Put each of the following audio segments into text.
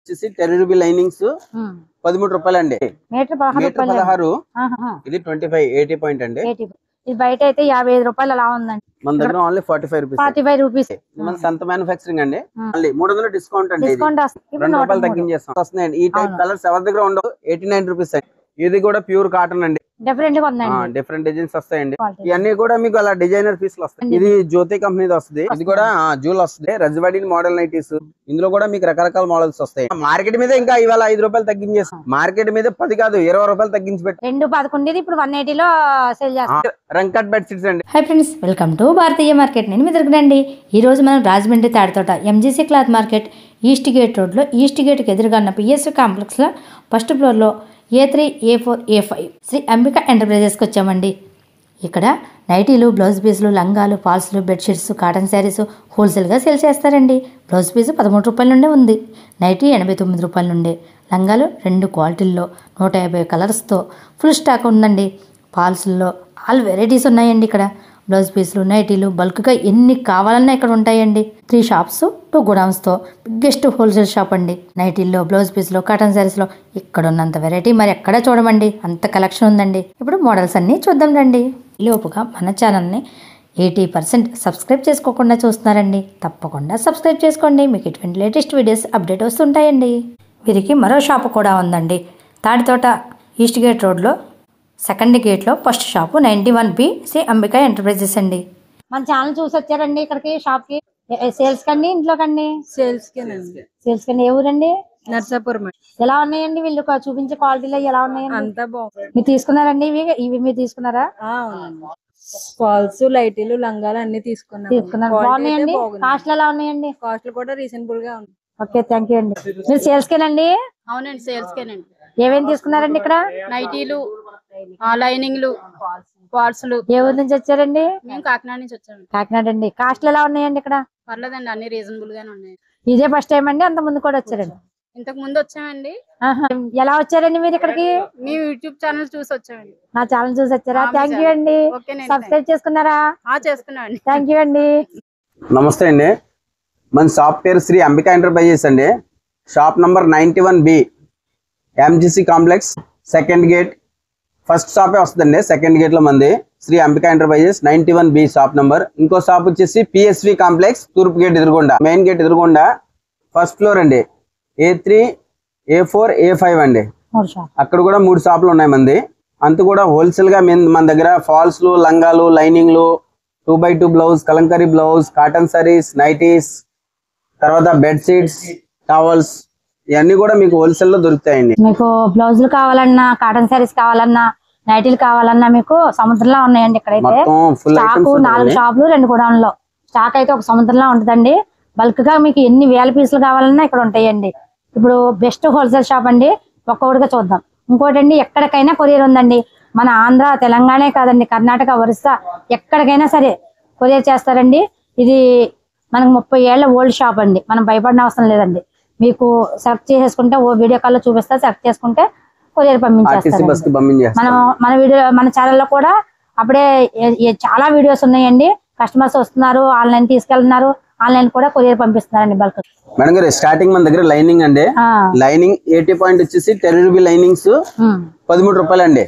10 rupee linings 13 రూపాయలు అండి. Metre 16. ఇది 25 80 పాయింట్ అండి. ఇది బయట అయితే 55 రూపాయలు అలా ఉందండి. మన దగ్గర ఓన్లీ 45 రూపీస్. మన సొంత మ్యానుఫ్యాక్చరింగ్ అండి. మళ్ళీ 300 డిస్కౌంట్ అండి. డిస్కౌంట్ 2 రూపాయలు తగ్గించేస్తాం వస్తున్నాయండి. ఈ టైప్ కలర్స్ ఎవరి దగ్గర ఉండవు. 89 రూపీస్ అండి. ఇది కూడా ప్యూర్ కాటన్ అండి. డిఫరెంట్ గా ఉందండి. డిఫరెంట్ డిజైన్స్ వస్తాయండి. ఇవన్నీ కూడా మీకు అలా డిజైనర్ పీసులు వస్తాయి. ఇది జ్యోతి కంపెనీది వస్తుంది. ఇది కూడా జూల్ వస్తుంది. Rajwadi model nighties. ఇందులో కూడా మీకు రకరకాల మోడల్స్ వస్తాయి. మార్కెట్ మీద ఇంకా ఇవాళ 5 రూపాయలు తగ్గించేస్తాం. మార్కెట్ మీద 10 కాదు 20 రూపాయలు తగ్గించి పెట్టి 211 ఇప్పుడు 180 లో సేల్ చేస్తాం. రంకట్ బెడ్ షీట్స్ అండి. Hi friends, welcome to Bharatiya market. నేను మీ దగ్గరండి. ఈ రోజు మనం Rajahmundry Tadithota MGC cloth market east gate రోడ్లో ఈస్ట్ గేట్కి ఎదురుగా ఉన్న పిఎస్వి కాంప్లెక్స్లో ఫస్ట్ ఫ్లోర్లో A3, A4, A5 Shri Ambika ఎంటర్ప్రైజెస్కి వచ్చామండి. ఇక్కడ నైటీలు, బ్లౌజ్ పీసులు, లంగాలు, ఫాల్స్లు, బెడ్షీట్స్, కాటన్ శారీస్ హోల్సేల్గా సేల్ చేస్తారండి. బ్లౌజ్ పీసు 13 రూపాయల నుండే ఉంది. నైటీ 89 రూపాయల నుండే. లంగాలు 2 క్వాలిటీల్లో 150 కలర్స్తో ఫుల్ స్టాక్ ఉందండి. ఫాల్స్లో ఆల్ వెరైటీస్ ఉన్నాయండి. ఇక్కడ బ్లౌజ్ పీసులు, నైటీలు బల్క్గా ఎన్ని కావాలన్నా ఇక్కడ ఉంటాయండి. 3 షాప్స్ 2 గోడౌన్స్తో బిగ్గెస్ట్ హోల్సేల్ షాప్ అండి. నైటీల్లో, బ్లౌజ్ పీస్లో, కాటన్ శారీస్లో ఇక్కడ ఉన్నంత వెరైటీ మరి ఎక్కడా చూడమండి. అంత కలెక్షన్ ఉందండి. ఇప్పుడు మోడల్స్ అన్నీ చూద్దాం రండి. లోపుగా మన ఛానల్ని 80% సబ్స్క్రైబ్ చేసుకోకుండా చూస్తున్నారండి. తప్పకుండా సబ్స్క్రైబ్ చేసుకోండి. మీకు ఇటువంటి లేటెస్ట్ వీడియోస్ అప్డేట్ వస్తుంటాయండి. వీరికి మరో షాప్ కూడా ఉందండి. తాడితోట ఈస్ట్ గేట్ రోడ్లో సెకండ్ గేట్లో first shop 91B Sri Ambika enterprises అండి. మన ఛానల్ చూసి వచ్చారండి ఇక్కడికి షాప్ కి. సేల్స్ కండి ఇంట్లో కండి? సేల్స్ కండి. ఏ ఊరండి? నర్సాపురం. ఎలా ఉన్నాయండి వీళ్ళు చూపించే క్వాలిటీలో ఎలా ఉన్నాయండి? అంతా బాగుంది. మీరు తీసుకున్నారండి? ఇవి మీరు తీసుకున్నారా? ఫాల్స్, లైటీలు, లంగాలు అన్ని తీసుకున్నారు. బాగున్నాయండి. కాస్ట్లు ఎలా ఉన్నాయండి? కాస్ట్లు కూడా రీజనబుల్ గా ఉంది. ఓకే, థ్యాంక్ యూ అండి. మీరు సేల్స్ కేనండి? అవునండి, సేల్స్ కేనండి. ఏమేమి తీసుకున్నారండి ఇక్కడ? నైటీలు, లైనింగ్లు, ఫాల్స్లు. ఏ ఊరు నుంచి వచ్చారండి? మేము కాకినాడ నుంచి వచ్చాము. కాకినాడ అండి. కాస్ట్లు ఎలా ఉన్నాయండి ఇక్కడ? పర్లేదండి, అన్ని రీజనబుల్ గానే ఉన్నాయి. ఇదే ఫస్ట్ టైం అండి? అంత ముందు కూడా వచ్చారండి? ఇంతకు ముందు వచ్చామండి. ఎలా వచ్చారండి మీరు ఇక్కడికి? మేము యూట్యూబ్ ఛానల్ చూసి వచ్చామండి. నా ఛానల్ చూసి వచ్చారా? థ్యాంక్ యూ అండి. సబ్స్క్రైబ్ చేసుకున్నారా? చేసుకున్నామండి. థ్యాంక్ యూ అండి. నమస్తే అండి. మన షాప్ పేరు శ్రీ అంబికా ఎంటర్ప్రైజెస్ అండి. Shop number 91B MGC complex second gate first షాపే వస్తుందండి. సెకండ్ గేట్ లో మంది Sri Ambika enterprises 91B shop number. ఇంకో షాప్ వచ్చేసి పిఎస్వి కాంప్లెక్స్ తూర్పు గేట్ ఎదురుగుండా, మెయిన్ గేట్ ఎదురుగుండా ఫస్ట్ ఫ్లోర్ అండి. A3, A4, A5 అండి. అక్కడ కూడా 3 షాపులు ఉన్నాయి మంది. అంత కూడా హోల్సేల్ గా మన దగ్గర ఫాల్స్లు, లంగాలు, లైనింగ్లు, 2x2 blouse, kalamkari blouse, cotton saris, nighties, తర్వాత బెడ్ షీట్స్, టవల్స్ ఇవన్నీ కూడా మీకు హోల్సేల్ లో దొరుకుతాయండి. మీకు బ్లౌజులు కావాలన్నా, కాటన్ సారీస్ కావాలన్నా, నైటీలు కావాలన్నా మీకు సముద్రంలో ఉన్నాయండి. ఇక్కడైతే స్టాక్ 4 షాపులు 2 గోడౌన్లో స్టాక్ అయితే ఒక సముద్రంలో ఉంటుందండి. బల్క్ గా మీకు ఎన్ని వేల పీసులు కావాలన్నా ఇక్కడ ఉంటాయండి. ఇప్పుడు బెస్ట్ హోల్సేల్ షాప్ అండి. ఒక్కొక్కటిగా చూద్దాం. ఇంకోటి అండి, ఎక్కడికైనా కొరియర్ ఉందండి. మన ఆంధ్ర, తెలంగాణే కాదండి, కర్ణాటక, ఒరిస్సా ఎక్కడికైనా సరే కొరియర్ చేస్తారండి. ఇది మనకు 30 ఏళ్ల ఓల్డ్ షాప్ అండి. మనం భయపడిన అవసరం లేదండి. మీకు సెలెక్ట్ చేసేసుకుంటే వీడియో కాల్ లో చూపిస్తా, సెలెక్ట్ చేసుకుంటే కొరియర్ పంపించేస్తారు. మన వీడియో మన ఛానల్లో కూడా అప్పుడే చాలా వీడియోస్ ఉన్నాయండి. కస్టమర్స్ వస్తున్నారు, ఆన్లైన్ తీసుకెళ్తున్నారు, ఆన్లైన్ కూడా కొరియర్ పంపిస్తున్నారండి బల్క్. మేడం గారు స్టార్టింగ్ మన దగ్గర లైనింగ్ అండి. లైనింగ్ 80 పాయింట్ వచ్చేసి 10 రూపీ లైనింగ్స్ 13 రూపాయలు అండి.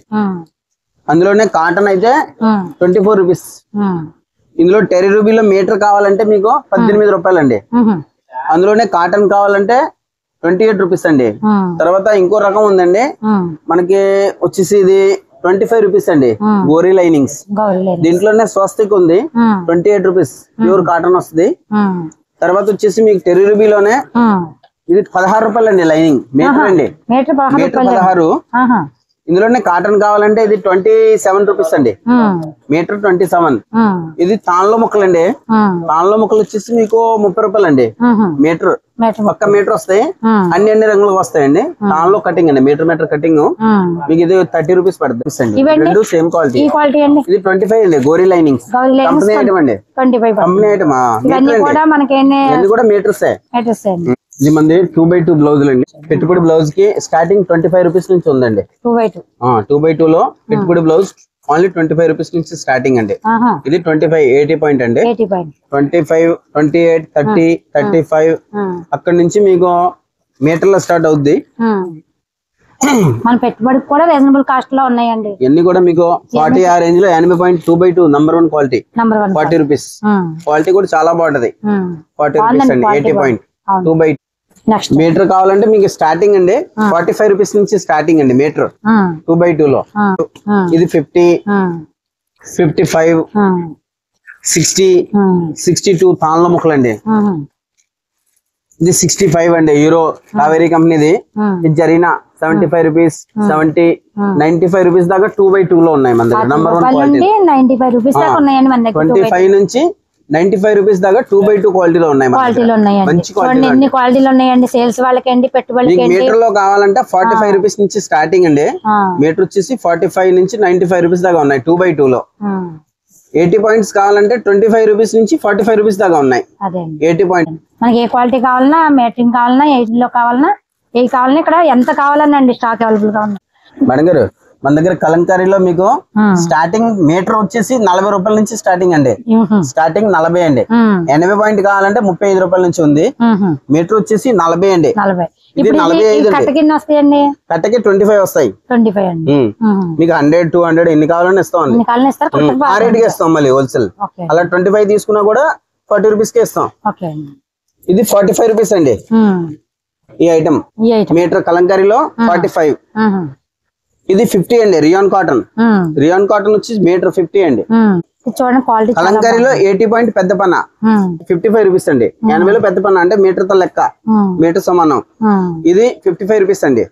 అందులోనే కాటన్ అయితే 24 రూపీస్. ఇందులో 10 రూపీలో మీటర్ కావాలంటే మీకు 18 రూపాయలు అండి. అందులోనే కాటన్ కావాలంటే 28 రూపీస్ అండి. తర్వాత ఇంకో రకం ఉందండి మనకి వచ్చేసి ఇది 25 రూపీస్ అండి. గోరీ లైనింగ్స్. దీంట్లోనే స్వస్తిక్ ఉంది 28 రూపీస్ ప్యూర్ కాటన్ వస్తుంది. తర్వాత వచ్చేసి మీకు 10 రూపీలోనే ఇది 16 రూపాయలు అండి లైనింగ్ మీటర్ అండి. మీటర్ 16. ఇందులోనే కాటన్ కావాలంటే ఇది 27 రూపీస్ అండి. మీటర్ 27. ఇది తాన్లో ముక్కలు అండి. తాన్లో ముక్కలు వచ్చేసి మీకు 30 రూపాయలు అండి మీటర్. ఒక్క మీటర్ వస్తాయి, అన్ని రంగులు వస్తాయండి. తాన్లో కటింగ్ అండి, మీటర్ కటింగ్ మీకు ఇది 30 రూపీస్ పడుతుంది. రెండు సేమ్ క్వాలిటీ. ఇది 25 అండి. గోరీ లైనింగ్స్ కంపెనీ ఐటమ్ అండి. కంపెనీ ఐటమ్ ఇవన్నీ కూడా మీటర్స్. ఇది మంది 2x2 బ్లౌజులు అండి. పెట్టుబడి బ్లౌజ్ కి స్టార్టింగ్ 25 రూపీస్ నుంచి ఉందండి. 2x2 లో పెట్టుబడి బ్లౌజ్ ఓన్లీ 25 రూపీస్ నుంచి స్టార్టింగ్ అండి. ఇది 25 80 పాయింట్ అండి. 25 28 30 35 అక్కడ నుంచి మీకు మీటర్ లో స్టార్ట్ అవుద్ది. మన పెట్టుబడికి కూడా రీజనబుల్ కాస్ట్ లో ఉన్నాయండి. ఇవన్నీ కూడా మీకు 40 ఆ రేంజ్ లో 80.2/2 #1 క్వాలిటీ, 40 రూపీస్. క్వాలిటీ కూడా చాలా బాగుంటది. 40 రూపీస్ అండి, 80.2/2. నెక్స్ట్ మీటర్ కావాలంటే మీకు స్టార్టింగ్ అండి 45 రూపీస్ నుంచి స్టార్టింగ్ అండి మీటర్ 2/2 లో. ఇది 50, 55, 60, 62 తాళ్ళ ముక్కలు అండి. ఇది 65 అండి, యూరో కావేరీ కంపెనీది. ఇది జరీనా 75 రూపీస్, 70, 95 రూపీస్ దాకా 2/2 లో ఉన్నాయి మన దగ్గర. నంబర్ 1 క్వాలిటీ 95 రూపీస్ దాకా ఉన్నాయండి మన దగ్గర. 25 నుంచి 95 రూపీస్ దాకా 2/2 క్వాలిటీలో ఉన్నాయి. క్వాలిటీలు ఉన్నాయండి, మంచి చూడండి ఎన్ని క్వాలిటీలు ఉన్నాయండి. సేల్స్ వాళ్ళకండి, పెట్టుబడికి. మీటర్ లో కావాలంటే 45 రూపీస్ నుంచి స్టార్టింగ్ అండి. మీటర్ వచ్చేసి 45 నుంచి 95 రూపీస్ దాకా ఉన్నాయి 2/2 లో. 80 పాయింట్స్ కావాలంటే 25 రూపీస్ నుంచి 45 రూపీస్ దాకా ఉన్నాయి. 80 పాయింట్ మనకి ఏ క్వాలిటీ కావాలన్నా, మీటరింగ్ కావాలన్నా, 8 లో కావాలన్నా, ఏ కావాలన్నా ఇక్కడ ఎంత కావాలన్నా స్టాక్ అవైలబుల్ గా ఉంది. మేడం గారు మన దగ్గర కలంకారీలో మీకు స్టార్టింగ్ మీటర్ వచ్చేసి 40 రూపాయల నుంచి స్టార్టింగ్ అండి. స్టార్టింగ్ 40 అండి. 80 పాయింట్ కావాలంటే 35 రూపాయల నుంచి ఉంది. మీటర్ వచ్చేసి 40 అండి. ఇది 45 వస్తాయండి. కట్టకి 25 వస్తాయి. 25 అండి. మీకు 100, 200 ఎన్ని కావాలని ఇస్తాం అండి. ఆ రేట్ కి ఇస్తాం మళ్ళీ హోల్సేల్. అలా 25 తీసుకున్నా కూడా 40 రూపీస్ కి ఇస్తాం. ఇది 45 రూపీస్ అండి ఈ ఐటమ్. మీటర్ కలంకారీలో 45. ఇది 50 అండి, రియాన్ కాటన్. రియాన్ కాటన్ వచ్చి మీటర్ 50 అండి. చూడండి క్వాలిటీ. కలంకారీలో 80 పాయింట్ పెద్ద పన్న 55 రూపీస్ అండి. 80లో పెద్ద పన్న అంటే మీటర్ తో లెక్క, మీటర్ సమానం. ఇది 55 రూపీస్ అండి.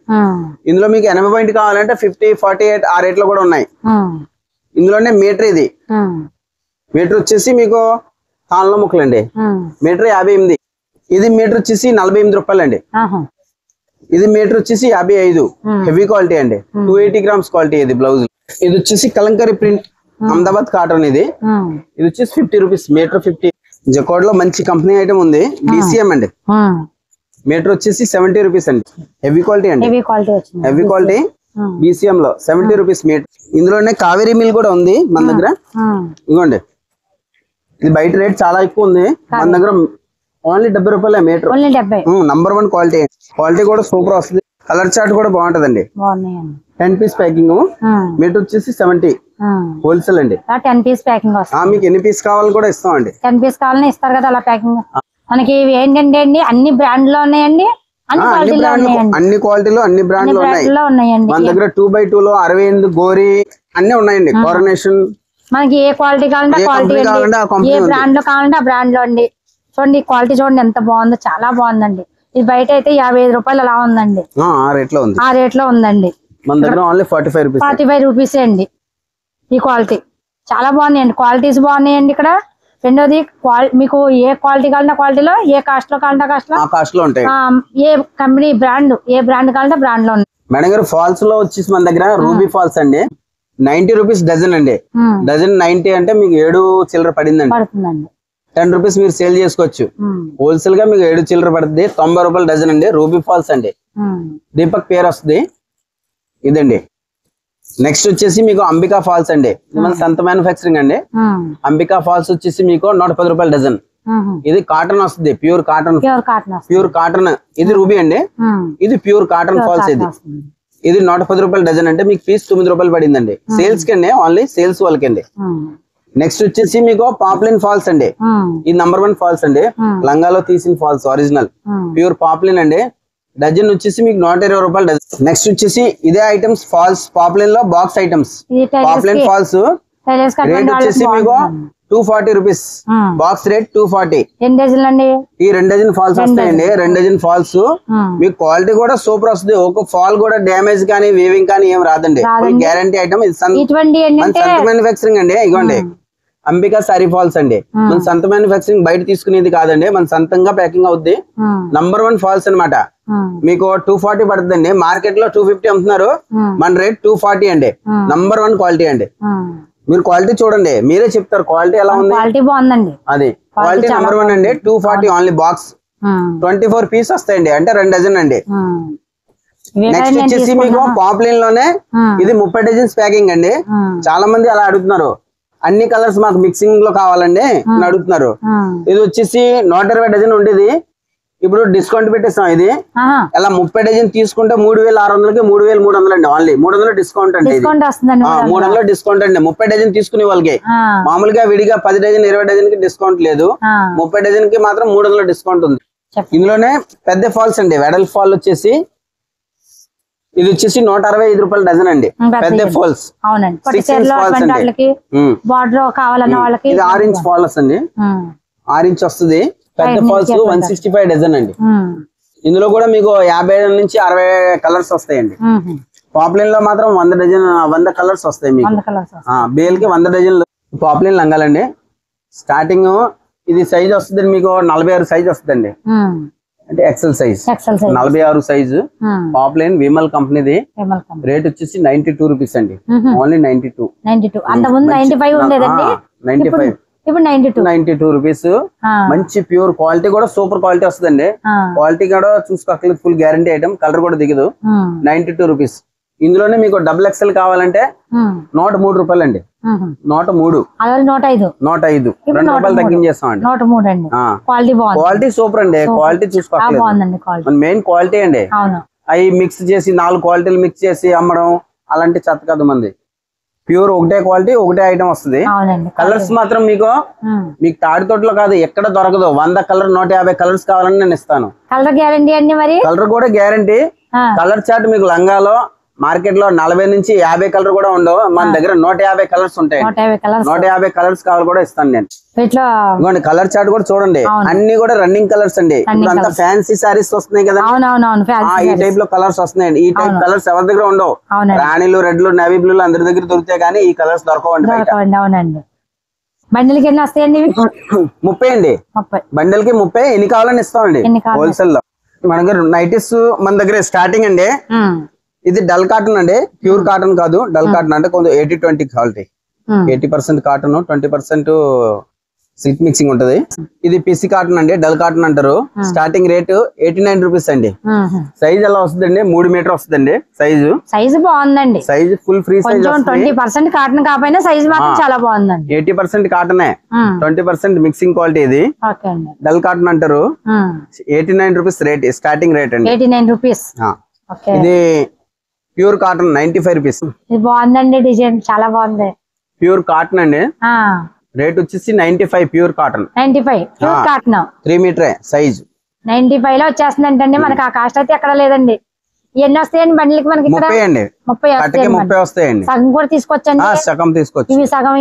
ఇందులో మీకు 80 పాయింట్ కావాలంటే 50, 48 ఆ రేట్ లో కూడా ఉన్నాయి. ఇందులోనే మీటర్. ఇది మీటర్ వచ్చేసి మీకు తాళ్ళ ముక్కలు అండి. మీటర్ 58. ఇది మీటర్ వచ్చేసి 48 రూపాయలు అండి. ఇది మీటర్ వచ్చేసి 55. హెవీ క్వాలిటీ అండి, 280 గ్రామ్స్ క్వాలిటీ. ఇది బ్లౌజ్. ఇది వచ్చేసి కలంకారీ ప్రింట్ అహ్మదాబాద్ కాటన్. ఇది వచ్చేసి 50 రూపీస్, మీటర్ 50. జకోడ్ లో మంచి కంపెనీ ఐటమ్ ఉంది, DCM అండి. మీటర్ వచ్చేసి 70 రూపీస్ అండి. హెవీ క్వాలిటీ అండి, హెవీ క్వాలిటీ. DCM లో 70 రూపీస్ మీటర్. ఇందులోనే కావేరీ మిల్ కూడా ఉంది మన దగ్గర. ఇదిగోండి, ఇది బయట రేట్ చాలా ఎక్కువ ఉంది, మన దగ్గర ఓన్లీ 70 రూపాయలే మీటర్. Number 1 quality. క్వాలిటీ కూడా సూపర్ వస్తుంది. కలర్ చార్ట్ కూడా బాగుంటదండి. 10 పీస్ ప్యాకింగ్. మీటర్ వచ్చేసి 70 హోల్సేల్ అండి. 10 పీస్ ప్యాకింగ్ వస్తుంది. మీకు ఎన్ని పీస్ కావాలి కూడా ఇస్తాం అండి. 10 పీస్ కావాలని ఇస్తారు కదా అలా ప్యాకింగ్. మనకి ఏంటంటే అండి అన్ని బ్రాండ్ లో ఉన్నాయండి, అన్ని క్వాలిటీలో అన్ని బ్రాండ్లు ఉన్నాయండి మన దగ్గర. 2/2 లో 68 గోరీ అన్ని ఉన్నాయండి. కోఆర్డినేషన్ మనకి ఏ క్వాలిటీ కావాలంటే క్వాలిటీ, ఏ బ్రాండ్ లో కావాలంటే ఆ బ్రాండ్ లో అండి. చూడండి క్వాలిటీ చూడండి ఎంత బాగుందో, చాలా బాగుందండి. ఇది బయట అయితే 55 రూపాయలు అలా ఉందండి. ఆ రేట్ లో ఉందండి. మన దగ్గర ఓన్లీ 45 రూపీస్ అండి ఈ క్వాలిటీ. చాలా బాగున్నాయండి, క్వాలిటీస్ బాగున్నాయండి ఇక్కడ. రెండోది మీకు ఏ క్వాలిటీ కావాలంటే క్వాలిటీలో, ఏ కాస్ట్ లో కావాలంటే కాస్ట్ లో ఉంటాయి. ఏ కంపెనీ బ్రాండ్, ఏ బ్రాండ్ కావాలంటే బ్రాండ్ లో ఉంది. మేడం గారు ఫాల్స్ లో వచ్చేసి మన దగ్గర రూబీ ఫాల్స్ అండి 90 రూపీస్ డజన్ అండి. డజన్ 90 అంటే మీకు 7 చిల్లర పడుతుందండి. 10 రూపీస్ మీరు సేల్ చేసుకోవచ్చు. హోల్సేల్ గా మీకు 7 చిల్లర పడుతుంది. 90 రూపాయలు డజన్ అండి. రూబీ ఫాల్స్ అండి, దీపక్ పేరు వస్తుంది. ఇదండి. నెక్స్ట్ వచ్చేసి మీకు అంబికా ఫాల్స్ అండి, మన సంత మ్యానుఫ్యాక్చరింగ్ అండి. అంబికా ఫాల్స్ వచ్చేసి మీకు 110 రూపాయలు డజన్. ఇది కాటన్ వస్తుంది, ప్యూర్ కాటన్. ఇది రూబీ అండి, ఇది ప్యూర్ కాటన్ ఫాల్స్. ఇది 110 రూపాయలు డజన్ అంటే మీకు పీస్ 9 రూపాయలు పడిందండి. సేల్స్ కండి, ఓన్లీ సేల్స్ వాళ్ళకండి. నెక్స్ట్ వచ్చేసి మీకు పాప్లిన్ ఫాల్స్ అండి. ఇది నంబర్ 1 ఫాల్స్ అండి. లంగాలో తీసిన ఫాల్స్, ఒరిజినల్ ప్యూర్ పాప్లిన్ అండి. డజన్ వచ్చేసి మీకు 120 రూపాయలు డజన్. నెక్స్ట్ వచ్చేసి ఇదే ఐటమ్స్ ఫాల్స్ పాప్లిన్ లో box items. Poplin falls rate వచ్చేసి మీకు 240 రూపీస్. Box rate 240. ఈ 2 డజన్ ఫాల్స్ వస్తాయండి. 2 డజన్ ఫాల్స్ మీకు క్వాలిటీ కూడా సూపర్ వస్తుంది. ఒక ఫాల్ కూడా డ్యామేజ్ కానీ వీవింగ్ కానీ ఏం రాదండి. Guarantee item. ఇది సంత మ్యానుఫ్యాక్చరింగ్ అండి. ఇగోండి అంబికా సారీ ఫాల్స్ అండి. మన సంత మ్యానుఫ్యాక్చరింగ్ బయట తీసుకునేది కాదండి, మన సొంతంగా ప్యాకింగ్ అవుద్ది. నంబర్ 1 ఫాల్స్ అనమాట. మీకు 240 పడుతుందండి. మార్కెట్ లో 250 అమ్ముతున్నారు, మన రేట్ 240 అండి. నంబర్ 1 క్వాలిటీ అండి. మీరు క్వాలిటీ చూడండి, మీరే చెప్తారు క్వాలిటీ ఎలా ఉంది. క్వాలిటీ బాగుందండి. అది క్వాలిటీ నంబర్ 1 అండి. 240 ఓన్లీ. బాక్స్ 24 పీస్ వస్తాయండి, అంటే 2 డజన్ అండి. నెక్స్ట్ వచ్చేసి మీకు పాప్లిన్ లోనే ఇది 30 డజన్స్ ప్యాకింగ్ అండి. చాలా మంది అలా అడుగుతున్నారు, అన్ని కలర్స్ మాకు మిక్సింగ్ లో కావాలండి అని అడుగుతున్నారు. ఇది వచ్చేసి 120 డజన్ ఉండేది, ఇప్పుడు డిస్కౌంట్ పెట్టేస్తాం. ఇది ఆహా. ఇలా 30 డజన్ తీసుకుంటే 3600కి 3300 అండి. ఓన్లీ 300 డిస్కౌంట్ అండి. డిస్కౌంట్ వస్తుందండి 300 డిస్కౌంట్ అండి. 30 డజన్ తీసుకునే వాళ్ళకి. మామూలుగా విడిగా 10 డజన్ 20 డజన్ కి డిస్కౌంట్ లేదు. 30 డజన్ కి మాత్రం 300 డిస్కౌంట్ ఉంది. ఇందులోనే పెద్ద ఫాల్స్ అండి. వెడల్ ఫాల్ వచ్చేసి ఇది వచ్చేసి 165 రూపాయల డజన్ అండి. పెద్ద ఫాల్స్. అవునండి. బార్డర్ కావాలన్న వాళ్ళకి ఇది 6 ఇంచ్ ఫాల్స్ అండి. 6 ఇంచ్ వస్తుంది. పెద్ద ఫాల్స్ 165 డజన్ అండి. ఇందులో కూడా మీకు 50 నుంచి 60 కలర్స్ వస్తాయండి. పాపులైన్ లో మాత్రం 100 కలర్స్ వస్తాయి మీకు. బేల్ కి 100 డజన్లు పాపులైన్ లంగాలండి. స్టార్టింగ్ ఇది సైజ్ వస్తుంది మీకు 46 సైజ్ వస్తుందండి. అంటే excel size 46 size. Poplin Vimal కంపెనీది. రేట్ వచ్చేసి 92 రూపీస్ అండి. ఓన్లీ 92. 95 ఇప్పుడు 92 రూపీస్. మంచి ప్యూర్ క్వాలిటీ కూడా సూపర్ క్వాలిటీ వస్తుందండి. క్వాలిటీ కూడా చూసుకోలేదు. Full guarantee item. కలర్ కూడా దిగదు. 92 రూపీస్. ఇందులోనే మీకు డబుల్ ఎక్స్ఎల్ కావాలంటే 103 రూపాయలు అండి. 103. 105. 2 రూపాయలు తగ్గించేస్తాం అండి. క్వాలిటీ సూపర్ అండి. క్వాలిటీ చూసుకోలేదు. మెయిన్ క్వాలిటీ అండి. అవి మిక్స్ చేసి 4 క్వాలిటీలు మిక్స్ చేసి అమ్మడం అలాంటి చెత్త కాదు మంది. ప్యూర్ ఒకటే క్వాలిటీ ఒకటే ఐటమ్ వస్తుంది. కలర్స్ మాత్రం మీకు తాడితోటలో కాదు ఎక్కడ దొరకదు. 100 కలర్ 150 కలర్స్ కావాలని నేను ఇస్తాను. కలర్ గ్యారంటీ అండి. మరి కలర్ కూడా గ్యారంటీ. కలర్ చార్ట్ మీకు లంగాలో మార్కెట్ లో 40 నుంచి 50 కలర్ కూడా ఉండవు. మన దగ్గర 150 కలర్స్ ఉంటాయి. 150 కలర్స్ కావాలి కూడా ఇస్తాను నేను. ఇదిగోండి కలర్ చార్ట్ కూడా చూడండి. అన్ని కూడా రన్నింగ్ కలర్స్ అండి. అంతా ఫ్యాన్సీ సారీస్ వస్తున్నాయి కదా. ఈ టైప్ లో కలర్స్ వస్తున్నాయండి. ఈ టైప్ కలర్స్ ఎవరి దగ్గర ఉండవు. రాణిలు, రెడ్లు, నేవీ బ్లూలు అందరి దగ్గర దొరుకుతాయి కానీ ఈ కలర్స్ దొరకవండి. బండిల్కి ఎన్ని వస్తాయండి? 30 అండి. బండిల్ కి 30. ఎన్ని కావాలని ఇస్తామండి హోల్సేల్ లో. మన దగ్గర నైటీస్ మన దగ్గర స్టార్టింగ్ అండి. ఇది డల్ కాటన్ అండి. ప్యూర్ కాటన్ కాదు. డల్ కాటన్ అంటే కొంచెం 80-20 క్వాలిటీ. 80% కాటన్ 20% సిల్క్ మిక్సింగ్ ఉంటది. ఇది పిసి కాటన్ అండి. డల్ కాటన్ అంటారు. స్టార్టింగ్ రేట్ 89 రూపీస్ అండి. సైజ్ ఎలా వస్తుందండి? 3 మీటర్ వస్తుందండి. సైజు బాగుందండి. Size full free size. 20% cotton కాకపోయినా సైజ్ మాత్రం చాలా బాగుందండి. 80% కాటనే, 20% మిక్సింగ్ క్వాలిటీ. ఇది డల్ కాటన్ అంటారు. 89 రూపీస్ రేట్. స్టార్టింగ్ రేట్ అండి 89 రూపీస్. ఇది ప్యూర్ కాటన్ 95 రూపీస్. ఇది బాగుందండి. డిజైన్ చాలా బాగుంది. ప్యూర్ కాటన్ అండి. రేట్ వచ్చేసి 95. Pure cotton 95. Pure cotton 3 metre size 95 లో వచ్చేస్తుందంటే మనకి ఆ కాస్ట్ అయితే ఎక్కడ లేదండి. ఎన్ని వస్తాయండి బండిలకి? మనకి 30 అండి. 30 వస్తాయండి. సగం కూడా తీసుకొచ్చండి. సగం తీసుకోవచ్చు. ఇవి సగం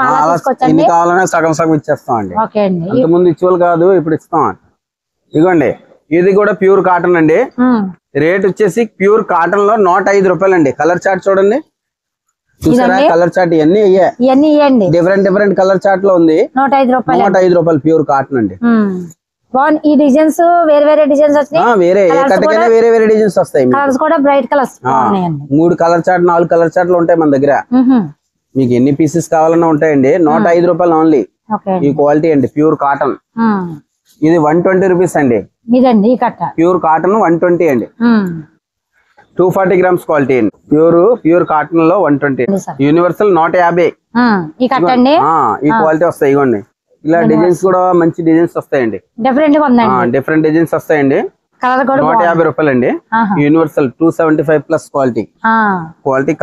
అలా తీసుకొచ్చండి. ఎన్ని కావాలన్నా సగం ఇచ్చేస్తాం అండి. ఓకే అండి. అంతకుముందు ఇచ్చేవాళ్ళు కాదు, ఇప్పుడు ఇస్తాం. ఇదిగోండి ఇది కూడా ప్యూర్ కాటన్ అండి. రేట్ వచ్చేసి ప్యూర్ కాటన్ లో 105 రూపాయలు అండి. కలర్ చార్ట్ చూడండి. చూసారా కలర్ చార్ట్? ఇవన్నీ ఇవ్వండి. డిఫరెంట్ కలర్ చార్ట్ లో ఉంది. 105 రూపాయలు ప్యూర్ కాటన్ అండి. ఈ డిజైన్స్ వేరే డిజైన్స్ వస్తాయి. వేరే వేరే డిజైన్స్ వస్తాయి. కలర్స్ కూడా bright colours. 3 colour chart 4 colour చార్ట్లు ఉంటాయి మన దగ్గర. మీకు ఎన్ని పీసెస్ కావాలన్నా ఉంటాయండి. 105 రూపాయలు ఓన్లీ. ఈ క్వాలిటీ అండి ప్యూర్ కాటన్. ఇది 120 రూపీస్ అండి. ఇదండి ఈ కట్ట ప్యూర్ కాటన్ 120 అండి. 240 గ్రామ్స్ క్వాలిటీ అండి. ప్యూర్ కాటన్ లో 120. యూనివర్సల్ 150. ఈ కట్ట అండి. ఈ క్వాలిటీ వస్తాయి. ఇవ్వండి ఇలా డిజైన్స్ కూడా మంచి డిజైన్స్ వస్తాయండి. డిఫరెంట్ డిజైన్స్ వస్తాయండి. 150 రూపాయలు అండి. Universal 275 plus quality.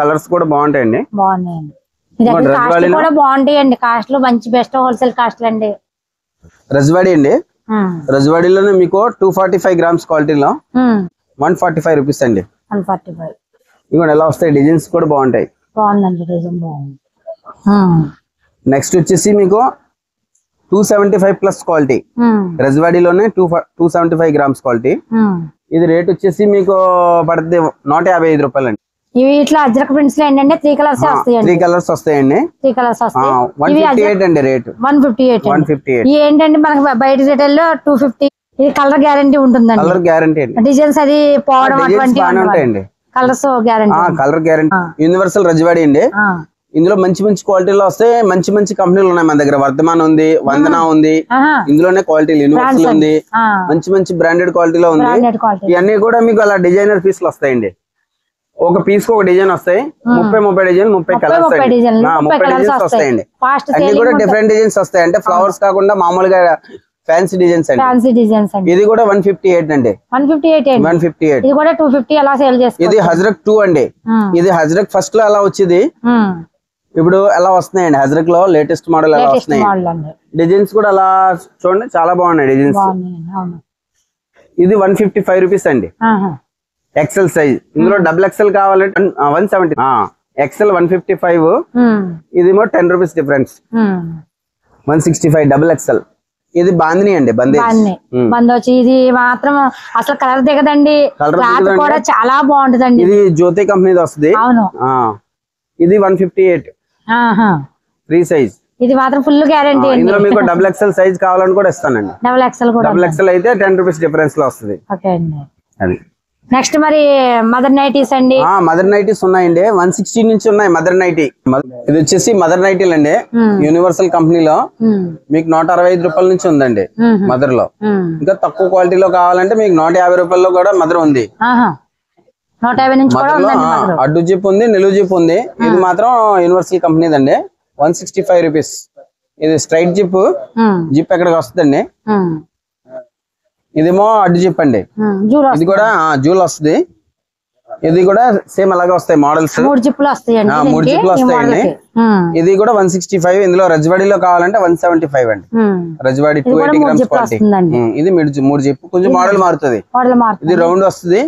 కలర్స్ కూడా బాగుంటాయండి. బాగుంటాయండి. కాస్ట్ లో మంచి బెస్ట్ హోల్సేల్ కాస్ట్ అండి. రజ్వాడి అండి. రజ్వాడిలోనే మీకు 245 గ్రామ్స్ క్వాలిటీలో 145 రూపీస్ అండి. 145. ఇదిగోండి ఎలా వస్తాయి. డిజైన్స్ కూడా బాగుంటాయి. నెక్స్ట్ వచ్చేసి మీకు 275 ప్లస్ క్వాలిటీ. రజ్వాడిలోనే 275 grams quality. ఇది రేట్ వచ్చేసి మీకు పడుతుంది 155 రూపాయలు అండి. ఇవి ఇట్లా అజ్రక్ ప్రింట్స్ లో ఏంటంటే 3 కలర్స్ వస్తాయండి. 3 కలర్స్ వస్తాయండి. 3 కలర్స్ వస్తాయి. 158 అండి రేట్. 158. ఇవి ఏంటంటే మనకి బయట రిటైల్ లో 250. ఇది కలర్ గ్యారంటీ ఉంటుందండి. కలర్ గ్యారంటీ అండి. డిజైన్స్ అది పోవడం అటువంటి ఉంటాయండి. Colours guarantee. Colour guarantee. Universal Rajwadi అండి. ఇందులో మంచి క్వాలిటీలో వస్తాయి. మంచి కంపెనీలు ఉన్నాయి మన దగ్గర. వర్ధమాన్ ఉంది, వందన ఉంది. ఇందులోనే క్వాలిటీ యూనివర్సల్ ఉంది. మంచి బ్రాండెడ్ క్వాలిటీలో ఉంది. ఇవన్నీ కూడా మీకు అలా డిజైనర్ పీసులు వస్తాయండి. ఒక పీస్ కు ఒక డిజైన్ వస్తాయి. 30 డిజైన్ 30 కలర్స్ 30 డిజైన్స్ వస్తాయండి. అన్ని కూడా డిఫరెంట్ డిజైన్స్ వస్తాయి. అంటే ఫ్లవర్స్ కాకుండా మామూలుగా ఫ్యాన్సీ డిజైన్స్ అండి. ఫ్యాన్సీ డిజైన్స్ అండి. ఇది కూడా 158 అండి. 158 అండి. 158. ఇది కూడా 250 అలా సేల్ చేసుకోవచ్చు. ఇది హజ్రక్ 2 అండి. ఇది హజ్రక్ ఫస్ట్ లో అలా వచ్చేది, ఇప్పుడు ఎలా వస్తున్నాయండి హజ్రక్ లో లేటెస్ట్ మోడల్ ఎలా వస్తున్నాయి. డిజైన్స్ కూడా అలా చూడండి చాలా బాగున్నాయి డిజైన్స్. ఇది 155 రూపీస్ అండి. XL size. ఇందులో డబుల్ ఎక్సెల్ కావాలంటే 170. ఎక్సెల్ 155. ఇదేమో 10 రూపీస్ డిఫరెన్స్. 165 double XL. ఇది బాందిని అండి. బందోచి. ఇది మాత్రం అసలు కలర్ దిగదండి, క్లాత్ కూడా చాలా బాగుంటదండి. ఇది జ్యోతి కంపెనీ వస్తుంది. అవును. ఇది 158 ఫ్రీ సైజ్. ఇది మాత్రం ఫుల్ గ్యారంటీ. ఇందులో మీకు డబుల్ ఎక్సెల్ సైజ్ కావాలని కూడా ఇస్తానండి. డబుల్ ఎక్సెల్ కూడా. డబుల్ ఎక్సెల్ అయితే 10 రూపీస్ డిఫరెన్స్ లో వస్తుంది. ఓకే అండి. అది నెక్స్ట్ మరి మదర్ నైటీస్ అండి. మదర్ నైటీస్ ఉన్నాయండి. 160 నుంచి ఉన్నాయి మదర్ నైటీ. ఇది వచ్చేసి మదర్ నైటీలు అండి. యూనివర్సల్ కంపెనీలో మీకు 165 రూపాయల నుంచి ఉందండి మదర్ లో. ఇంకా తక్కువ క్వాలిటీలో కావాలంటే మీకు 150 రూపాయల్లో కూడా మదర్ ఉంది. 150 నుంచి అడ్డు జిప్ ఉంది, నిలువు జిప్ ఉంది. ఇది మాత్రం యూనివర్సల్ కంపెనీదండి. 165 రూపీస్. ఇది స్ట్రైట్ జిప్. జిప్ ఎక్కడికి వస్తుందండి. ఇదేమో అడ్డు జిప్ అండి. ఇది కూడా జూల్ వస్తుంది. ఇది కూడా సేమ్ అలాగే వస్తాయి మోడల్స్. 3 జిప్లు వస్తాయండి. ఇది కూడా 165. ఇందులో రజ్వాడీలో కావాలంటే 175 అండి. రజ్వాడీ 280 గ్రామ్స్ క్వాలిటీ. ఇది 3 జిప్. కొంచెం మోడల్ మారుతుంది. ఇది రౌండ్ వస్తుంది,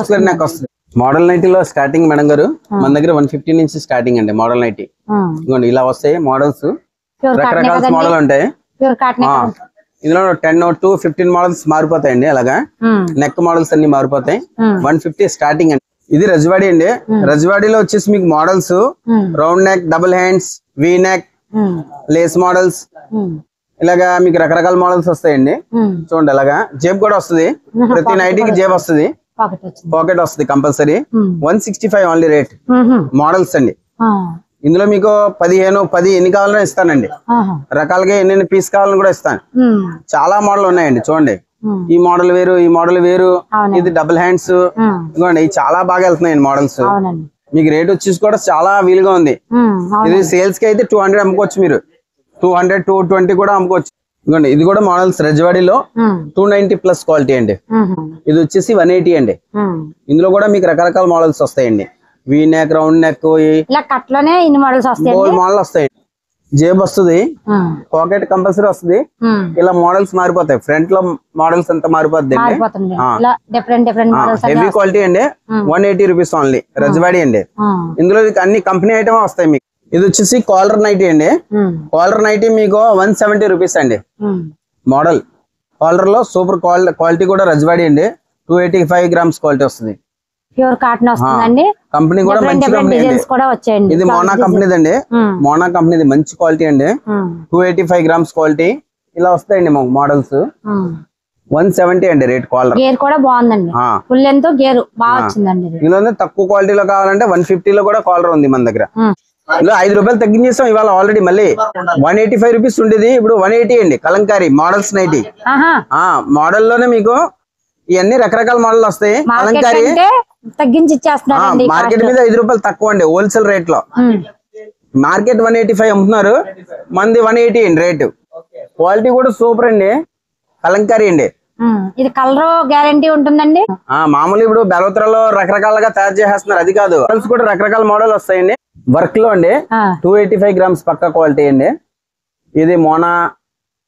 స్క్వేర్ నెక్ వస్తుంది. మోడల్ నైటీలో స్టార్టింగ్ మేడం గారు మన దగ్గర 150 నుంచి స్టార్టింగ్ అండి. మోడల్ నైటీ ఇదిగోండి ఇలా వస్తాయి మోడల్స్. రకరకాల మోడల్ ఉంటాయి. ఇందులో 10 to 15 మోడల్స్ మారిపోతాయండి. అలాగా నెక్ మోడల్స్ అన్ని మారిపోతాయి. 150 స్టార్టింగ్ అండి. ఇది రజ్వాడీ అండి. రజ్వాడీలో వచ్చేసి మీకు models round neck, double hands, V neck, lace models, ఇలాగా మీకు రకరకాల మోడల్స్ వస్తాయండి. చూడండి అలాగా. జేబ్ కూడా వస్తుంది. ప్రతి నైటీకి జేబ్ వస్తుంది, పాకెట్ వస్తుంది కంపల్సరీ. 165 only rate. మోడల్స్ అండి. ఇందులో మీకు 10 ఎన్ని కావాలన్నా ఇస్తానండి. రకాలుగా ఎన్ని పీస్ కావాలని కూడా ఇస్తాను. చాలా మోడల్ ఉన్నాయండి. చూడండి ఈ మోడల్ వేరు, ఈ మోడల్ వేరు. ఇది డబుల్ హ్యాండ్స్. ఇదిగోండి ఇవి చాలా బాగా వెళ్తున్నాయండి మోడల్స్. మీకు రేట్ వచ్చేసి కూడా చాలా వీలుగా ఉంది. ఇది సేల్స్ కి అయితే 200 అమ్ముకోవచ్చు. మీరు 200, 220 కూడా అమ్ముకోవచ్చు. ఇదిగోండి ఇది కూడా మోడల్స్ రజ్వాడీలో 290 ప్లస్ క్వాలిటీ అండి. ఇది వచ్చేసి 180 అండి. ఇందులో కూడా మీకు రకరకాల మోడల్స్ వస్తాయండి. V neck, round neck, model వస్తాయి. జేబ్ వస్తుంది, పాకెట్ కంపల్సరీ వస్తుంది. ఇలా మోడల్స్ మారిపోతాయి. ఫ్రంట్ లో మోడల్స్ అంతా మారిపోద్ది. హెవీ క్వాలిటీ అండి. 180 రూపీస్ ఓన్లీ. రజ్వాడీ అండి. ఇందులో అన్ని కంపెనీ ఐటమ్ వస్తాయి మీకు. ఇది వచ్చేసి కాలర్ నైటీ అండి. కాలర్ నైటీ మీకు 170 రూపీస్ అండి. మోడల్ కాలర్ లో సూపర్ క్వాలిటీ కూడా రజ్వాడీ అండి. 285 గ్రామ్స్ క్వాలిటీ వస్తుంది. ప్యూర్ కాటన్ వస్తుందండి. కంపెనీ కూడా మంచి కంపెనీ అండి. ఇది మోనా కంపెనీది అండి. మోనా కంపెనీది మంచి క్వాలిటీ అండి. 285 గ్రామ్స్ క్వాలిటీ ఇలా వస్తాయండి మాకు మోడల్స్. 170 అండి రేట్. కాలర్ గేర్ కూడా బాగుందండి. ఫుల్ లెంత్ గేర్ బాగా వచ్చిందండి. ఇందులో తక్కువ క్వాలిటీలో కావాలంటే 150 లో కూడా కాలర్ ఉంది మన దగ్గర. ఇందులో 5 రూపాయలు తగ్గించేస్తాం ఇవాళ. ఆల్రెడీ మళ్ళీ 185 రూపీస్ ఉండేది, ఇప్పుడు 180 అండి. Kalamkari models nightie. మోడల్ లోనే మీకు ఇవన్నీ రకరకాల మోడల్ వస్తాయి. కలంకారీ తగ్గించి ఇచ్చేస్తున్నారు. మార్కెట్ మీద 5 రూపాయలు తక్కువ అండి హోల్సేల్ రేట్ లో. మార్కెట్ 185 అమ్ముతున్నారు, మంది 180 అండి రేటు. క్వాలిటీ కూడా సూపర్ అండి. కలంకారీ అండి. ఇది కలర్ గ్యారంటీ ఉంటుందండి. మామూలు ఇప్పుడు బెలవత్రలో రకరకాలుగా తయారు చేసేస్తున్నారు, అది కాదు. మోడల్స్ కూడా రకరకాల మోడల్ వస్తాయండి. వర్క్ లో అండి 285 గ్రామ్స్ పక్కా క్వాలిటీ అండి. ఇది మోనా,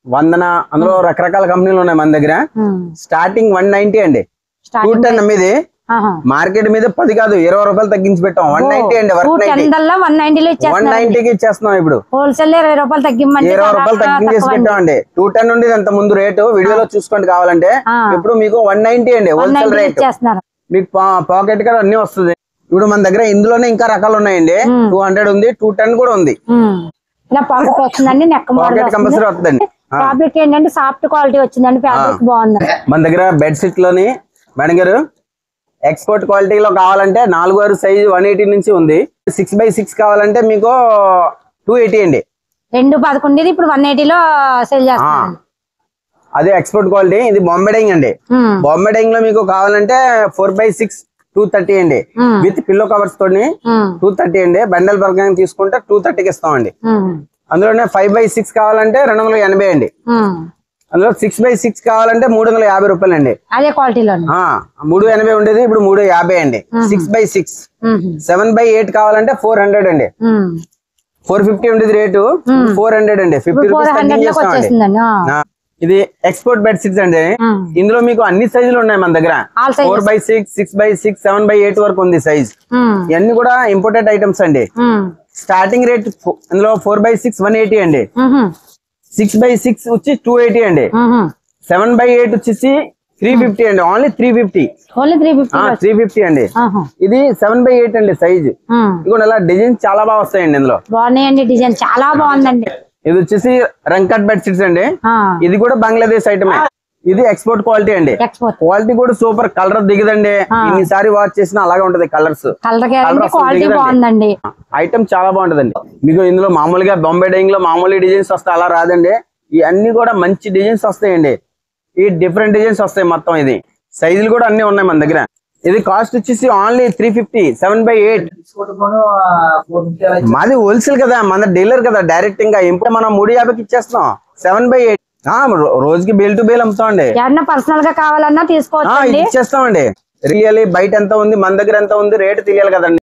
వందన, అందులో రకరకాల కంపెనీలు ఉన్నాయి మన దగ్గర. స్టార్టింగ్ 190 అండి. 210 అమ్మేది. మార్కెట్ మీద 10 కాదు 20 రూపాయలు తగ్గించి పెట్టాం. 190 అండి. వర్క్ 190కి ఇచ్చేస్తున్నాం ఇప్పుడు. హోల్సేల్ 20 రూపాయలు తగ్గించి 20 రూపాయలు తగ్గించేసి పెట్టామండి. 210 ఉండేది అంత ముందు రేటు. వీడియోలో చూసుకోండి కావాలంటే. ఇప్పుడు మీకు 190 అండి హోల్సేల్ రేట్. మీకు పాకెట్ కూడా అన్ని వస్తుంది. ఇప్పుడు మన దగ్గర ఇందులోనే ఇంకా రకాలు ఉన్నాయండి. 200 ఉంది, 210 కూడా ఉంది. పాకెట్ వస్తుందండి. పాకెట్ కంపల్సరీ వస్తుందండి. ఫ్యాబ్రిక్ ఏంటంటే సాఫ్ట్ క్వాలిటీ వచ్చిందండి. ఫ్యాబ్రిక్ బాగుంది. మన దగ్గర బెడ్షీట్ లోని మేడం గారు ఎక్స్పోర్ట్ క్వాలిటీలో కావాలంటే 4 సైజు 180 నుంచి ఉంది. 6x6 కావాలంటే మీకు 280 అండి. 211 ఇప్పుడు 180 లో సేల్ చేస్తాం. అదే ఎక్స్పోర్ట్ క్వాలిటీ. ఇది బాంబే డైయింగ్ అండి. బాంబే డైయింగ్ లో మీకు కావాలంటే 4x6 230 అండి. విత్ పిల్లో కవర్స్ తోని 230 అండి. బండల్ ప్రకారం తీసుకుంటే 230కి ఇస్తామండి. అందులోనే 5x6 కావాలంటే 280 అండి. అందులో 6x6 కావాలంటే 350 రూపాయలండి. అదే క్వాలిటీలో 380 ఉండేది ఇప్పుడు 350 అండి. 6x6. 7x8 కావాలంటే 400 అండి. 450 ఉండేది రేటు 400 అండి. 50 రూపీస్ తగ్గించేస్తామండి. ఇది ఎక్స్పోర్ట్ బెడ్ షీట్స్ అండి. ఇందులో మీకు అన్ని సైజులు ఉన్నాయి మన దగ్గర. 4x6, 6x6, 7x8 వరకు ఉంది సైజ్. ఇవన్నీ కూడా ఇంపోర్టెడ్ ఐటమ్స్ అండి. స్టార్టింగ్ రేట్ ఇందులో 4x6 180 అండి. 6x6 వచ్చి 280 అండి. 7x8 వచ్చేసి 350 అండి. ఓన్లీ 350 అండి. ఇది 7x8 అండి సైజ్. ఇదిగోండి అలా డిజైన్ చాలా బాగా వస్తాయండి ఇందులో. బాగున్నాయండి, డిజైన్ చాలా బాగుందండి. ఇది వచ్చేసి రంకట్ బెడ్ షీట్స్ అండి. ఇది కూడా బంగ్లాదేశ్ ఐటమ్. ఇది ఎక్స్పోర్ట్ క్వాలిటీ అండి. క్వాలిటీ కూడా సూపర్. కలర్ దిగదండి. ఇన్నిసారి వాష్ చేసినా అలాగే ఉంటది కలర్స్. ఐటమ్ చాలా బాగుంటదండి. మీకు ఇందులో మామూలుగా బొంబే డైయింగ్ లో మామూలు డిజైన్స్ వస్తాయి, అలా రాదండి. ఇవన్నీ కూడా మంచి డిజైన్స్ వస్తాయండి. ఈ డిఫరెంట్ డిజైన్స్ వస్తాయి మొత్తం. ఇది సైజులు కూడా అన్ని ఉన్నాయి మన దగ్గర. ఇది కాస్ట్ వచ్చేసి ఓన్లీ 350. 7x8 మాది హోల్సేల్ కదా, మన డీలర్ కదా. డైరెక్ట్ ఇంకా ఇంట్లో మనం 350కి ఇచ్చేస్తాం. 7x8 రోజుకి బేల్ టు బేల్ అమ్ముతామండి. పర్సనల్ గా కావాలన్నా తీసుకోవచ్చు, ఇచ్చేస్తామండి. రియల్లీ బయట ఎంత ఉంది, మన దగ్గర ఎంత ఉంది రేటు తెలియాలి కదండి.